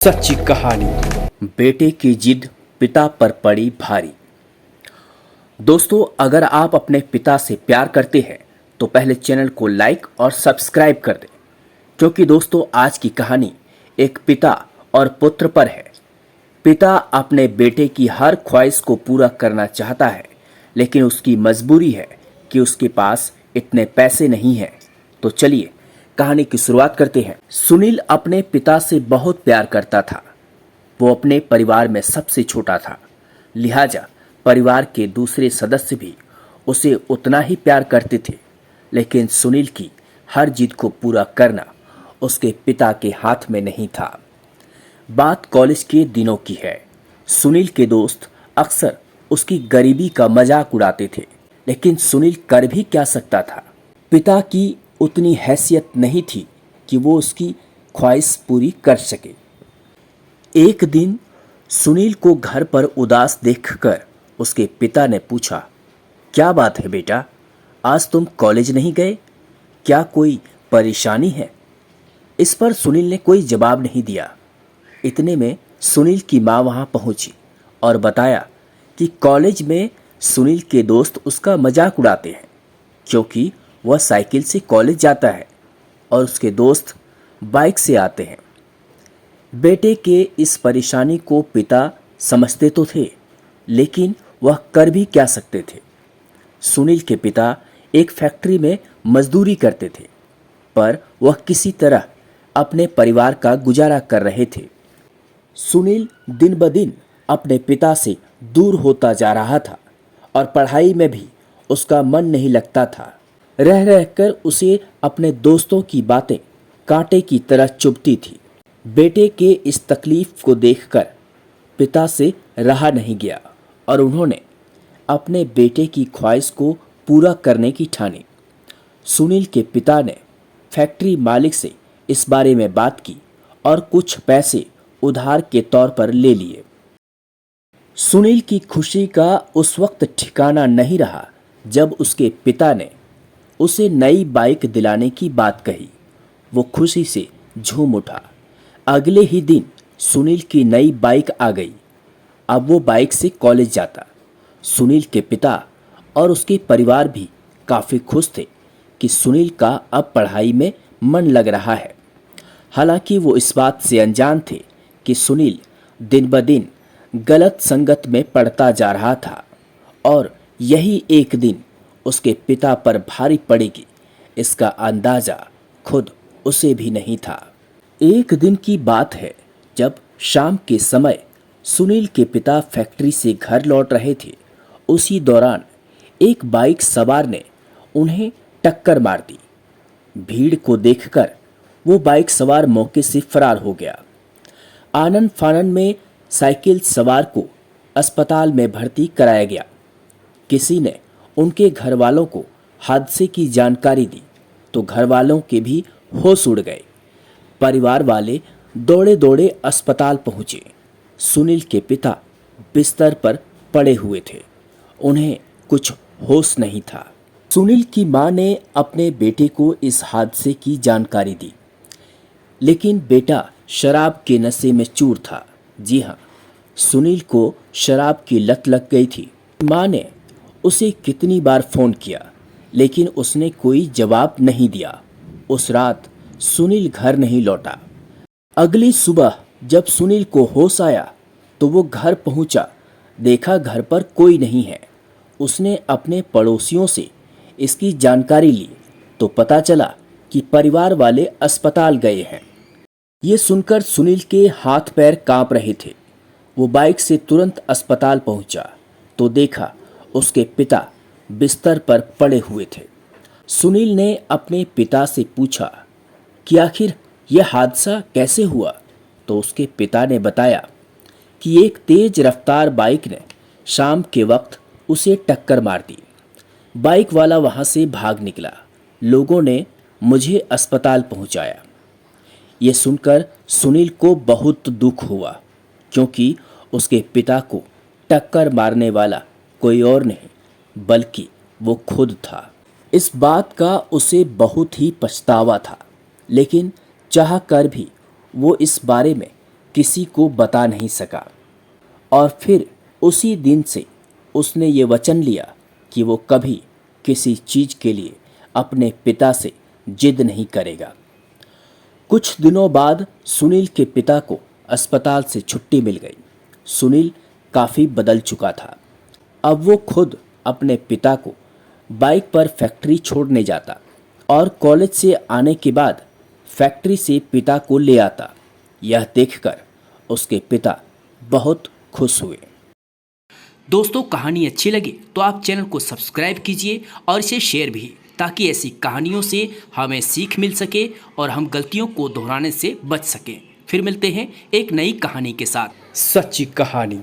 सच्ची कहानी। बेटे की जिद पिता पर पड़ी भारी। दोस्तों, अगर आप अपने पिता से प्यार करते हैं तो पहले चैनल को लाइक और सब्सक्राइब कर दें, क्योंकि दोस्तों आज की कहानी एक पिता और पुत्र पर है। पिता अपने बेटे की हर ख्वाहिश को पूरा करना चाहता है, लेकिन उसकी मजबूरी है कि उसके पास इतने पैसे नहीं हैं। तो चलिए कहानी की शुरुआत करते हैं। सुनील अपने पिता से बहुत प्यार करता था। वो अपने परिवार में सबसे छोटा था, लिहाजा परिवार के दूसरे सदस्य भी उसे उतना ही प्यार करते थे। लेकिन सुनील की हर जिद को पूरा करना उसके पिता के हाथ में नहीं था। बात कॉलेज के दिनों की है। सुनील के दोस्त अक्सर उसकी गरीबी का मजाक उड़ाते थे, लेकिन सुनील कर भी क्या सकता था। पिता की उतनी हैसियत नहीं थी कि वो उसकी ख्वाहिश पूरी कर सके। एक दिन सुनील को घर पर उदास देखकर उसके पिता ने पूछा, क्या बात है बेटा, आज तुम कॉलेज नहीं गए? क्या कोई परेशानी है? इस पर सुनील ने कोई जवाब नहीं दिया। इतने में सुनील की माँ वहाँ पहुँची और बताया कि कॉलेज में सुनील के दोस्त उसका मजाक उड़ाते हैं, क्योंकि वह साइकिल से कॉलेज जाता है और उसके दोस्त बाइक से आते हैं। बेटे के इस परेशानी को पिता समझते तो थे, लेकिन वह कर भी क्या सकते थे। सुनील के पिता एक फैक्ट्री में मजदूरी करते थे, पर वह किसी तरह अपने परिवार का गुजारा कर रहे थे। सुनील दिन ब दिन अपने पिता से दूर होता जा रहा था और पढ़ाई में भी उसका मन नहीं लगता था। रह रहकर उसे अपने दोस्तों की बातें कांटे की तरह चुभती थी। बेटे के इस तकलीफ को देखकर पिता से रहा नहीं गया और उन्होंने अपने बेटे की ख्वाहिश को पूरा करने की ठानी। सुनील के पिता ने फैक्ट्री मालिक से इस बारे में बात की और कुछ पैसे उधार के तौर पर ले लिए। सुनील की खुशी का उस वक्त ठिकाना नहीं रहा जब उसके पिता ने उसे नई बाइक दिलाने की बात कही। वो खुशी से झूम उठा। अगले ही दिन सुनील की नई बाइक आ गई। अब वो बाइक से कॉलेज जाता। सुनील के पिता और उसके परिवार भी काफ़ी खुश थे कि सुनील का अब पढ़ाई में मन लग रहा है। हालांकि वो इस बात से अनजान थे कि सुनील दिन ब दिन गलत संगत में पड़ता जा रहा था और यही एक दिन उसके पिता पर भारी पड़ेगी, इसका अंदाजा खुद उसे भी नहीं था। एक दिन की बात है, जब शाम के समय सुनील के पिता फैक्ट्री से घर लौट रहे थे। उसी दौरान एक बाइक सवार ने उन्हें टक्कर मार दी। भीड़ को देखकर वो बाइक सवार मौके से फरार हो गया। आनन फानन में साइकिल सवार को अस्पताल में भर्ती कराया गया। किसी ने उनके घर वालों को हादसे की जानकारी दी तो घर वालों के भी होश उड़ गए। परिवार वाले दौड़े दौड़े अस्पताल पहुंचे। सुनील के पिता बिस्तर पर पड़े हुए थे, उन्हें कुछ होश नहीं था। सुनील की मां ने अपने बेटे को इस हादसे की जानकारी दी, लेकिन बेटा शराब के नशे में चूर था। जी हाँ, सुनील को शराब की लत लग गई थी। मां ने उसे कितनी बार फोन किया, लेकिन उसने कोई जवाब नहीं दिया। उस रात सुनील घर नहीं लौटा। अगली सुबह जब सुनील को होश आया तो वो घर पहुंचा। देखा घर पर कोई नहीं है। उसने अपने पड़ोसियों से इसकी जानकारी ली तो पता चला कि परिवार वाले अस्पताल गए हैं। ये सुनकर सुनील के हाथ पैर कांप रहे थे। वो बाइक से तुरंत अस्पताल पहुंचा तो देखा उसके पिता बिस्तर पर पड़े हुए थे। सुनील ने अपने पिता से पूछा कि आखिर यह हादसा कैसे हुआ, तो उसके पिता ने बताया कि एक तेज रफ्तार बाइक ने शाम के वक्त उसे टक्कर मार दी। बाइक वाला वहां से भाग निकला। लोगों ने मुझे अस्पताल पहुंचाया। ये सुनकर सुनील को बहुत दुख हुआ, क्योंकि उसके पिता को टक्कर मारने वाला कोई और नहीं बल्कि वो खुद था। इस बात का उसे बहुत ही पछतावा था, लेकिन चाह कर भी वो इस बारे में किसी को बता नहीं सका। और फिर उसी दिन से उसने ये वचन लिया कि वो कभी किसी चीज़ के लिए अपने पिता से जिद नहीं करेगा। कुछ दिनों बाद सुनील के पिता को अस्पताल से छुट्टी मिल गई। सुनील काफ़ी बदल चुका था। अब वो खुद अपने पिता को बाइक पर फैक्ट्री छोड़ने जाता और कॉलेज से आने के बाद फैक्ट्री से पिता को ले आता। यह देखकर उसके पिता बहुत खुश हुए। दोस्तों, कहानी अच्छी लगी तो आप चैनल को सब्सक्राइब कीजिए और इसे शेयर भी, ताकि ऐसी कहानियों से हमें सीख मिल सके और हम गलतियों को दोहराने से बच सकें। फिर मिलते हैं एक नई कहानी के साथ। सच्ची कहानी।